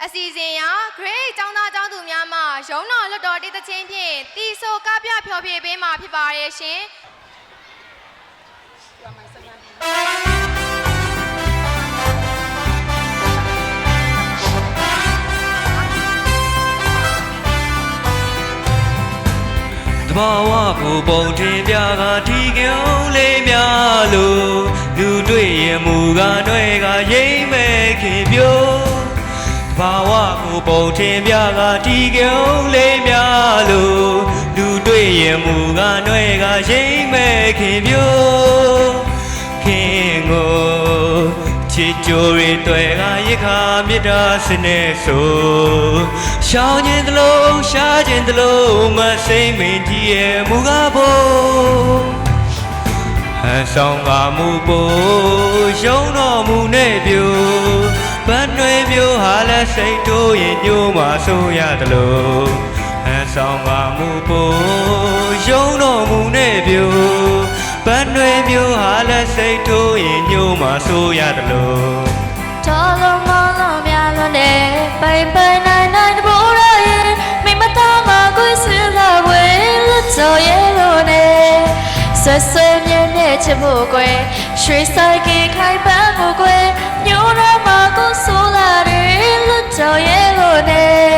အစီအစဉ်အရ Grade ကျောင်းသားကျောင်းသူများမှရုံးတော်လွတ်တော်တေးသချင်းဖြင့်တီဆိုကပြဖျော်ဖြေပေးမှာဖြစ်ပါတယ်ရှင်တဘာဝကိုပုံတင်ပြကဒီကုန်းလေးများလို့လူတွေ့ရင်မူကနှဲကရိမ့်မဲ့ခင်ပြိုးတဘာဝကိုပုံတင်ပြကဒီကုန်းလေးများလို့လူတွေ့ရင်မူကနှဲကရိမ့်မဲ့ခင်ပြိုးခင်ကိုချစ်ကြိုးတွေတွေကရခါမြတ်တာစနေဆိုရှောင်းခြင်းတလုံးရှားခြင်းတလုံးမစိမ့်မင်းကြီးရဲ့မူကားဖို့ဟန်ဆောင်ကမူဖို့ရုံတော်မူနဲ့ပြိုဘတ်နှွေမျိုးဟာလည်းစိတ်တိုးရင်ညို့မှဆိုရသလိုဟန်ဆောင်ကမူဖို့ရုံတော်မူနဲ့ပြိုဘတ်နှွေမျိုးဟာလည်းစိတ်တိုးရင်ညို့မှဆိုရတယ်လို့တော်လုံးမလုံးများလွန်းတဲ့ပိုင်ပိုင်နိုင်နိုင်တဘောရရဲ့မိမသားမကိုစလာဝဲလွတ်တော်ရဲ့လို့နဲ့ဆွဆွမြဲမြဲချစ်ဖို့ကွယ်ရွှေဆိုင်ကခိုင်ပန်းဖို့ကွယ်ညိုရမကိုဆိုလာတယ်လွတ်တော်ရဲ့လို့နဲ့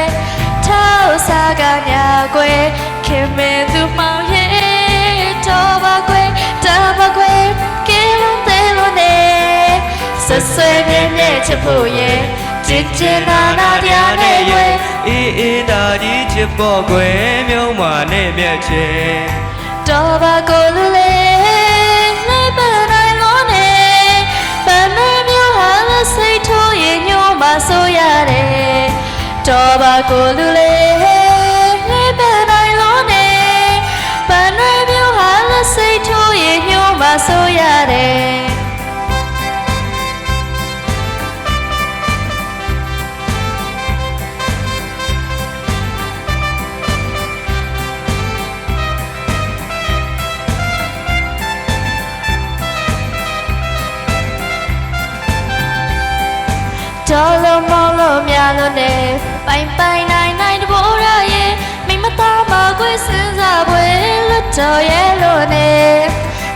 ထောက်စားကညာကွယ်ခင်မဲသူမောင်ရဲ့တော်ပါကွယ်တာပါကွယ်ကဲလို့တဲလို့နဲ့ဆွဆွမြဲမြဲချစ်ဖို့ရဲ့ချစ်ချင်နာနာတရားနဲ့ရဲ့အေးအေးဒါကြီးချစ်ဖို့ကွယ်မြုံမာနဲ့မြတ်ချေတော်ပါကိုလူလေးလေးပနိုင်လို့နဲ့ပန်းမျိုးဟာလည်းစိတ်ထိုးရင်ညို့မှဆိုရတယ်တော်ပါကိုလူလေးလေးပနိုင်လို့နဲ့ပန်းမျိုးဟာလည်းစိတ်ထိုးရင်ညို့မှဆိုရတယ်တော်လုံးမလုံးများလို့နဲ့ပိုင်ပိုင်နိုင်နိုင်တဘောရရဲ့မိမသားမကွယ်စဉ်းစားပွဲလွတ်တော်ရဲ့လို့နဲ့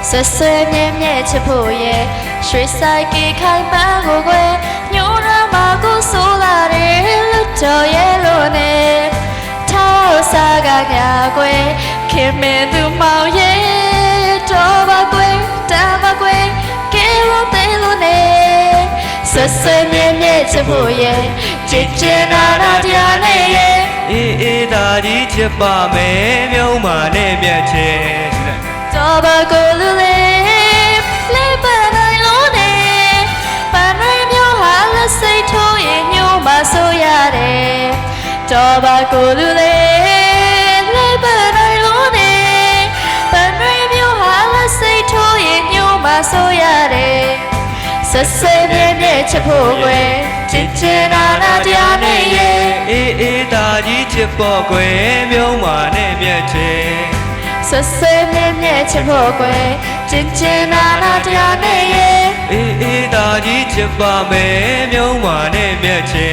ဆွဆွမြဲမြဲချစ်ဖို့ရဲ့ရွှေဆိုင်ကခိုင်ပန်းကိုကွယ်ညိုရမကိုဆိုလာတယ်လွတ်တော်ရဲ့လို့နဲ့ထောက်စားကညာကွယ်ခင်မဲသူမောင်ရဲ့တော်ပါကွယ်တာပါကွယ်ကဲလို့တဲလို့နဲ့ဆွဆွမြဲမြဲချစ်ဖို့ရဲ့ချစ်ချင်နာနာတရားနဲ့ရဲ့အေးအေးဒါကြီးချစ်ပါမယ်မြုံမာနဲ့မြတ်ချေတော်ပါကိုလူလေးလေးပနိုင်လို့နဲ့ပန်းရမျိုးဟာလည်းစိတ်ထိုးရင်ညို့မှဆိုရတယ်တော်ပါကိုလူလေးလေးပနိုင်လို့နဲ့ပန်းရမျိုးဟာလည်းစိတ်ထိုးရင်ညို့မှဆိုရတယ်ဆက်ဆက်မြဲမြဲချစ်ဖို့ကွယ်ချစ်ချင်နာနာတရားနဲ့ရဲ့အေးအေးဒါကြီးချစ်ဖို့ကွယ်မြုံမာနဲ့မြတ်ချေဆက်ဆက်မြဲမြဲချစ်ဖို့ကွယ်ချစ်ချင်နာနာတရားနဲ့ရဲ့အေးအေးဒါကြီးချစ်ပါမယ်မြုံမာနဲ့မြတ်ချေ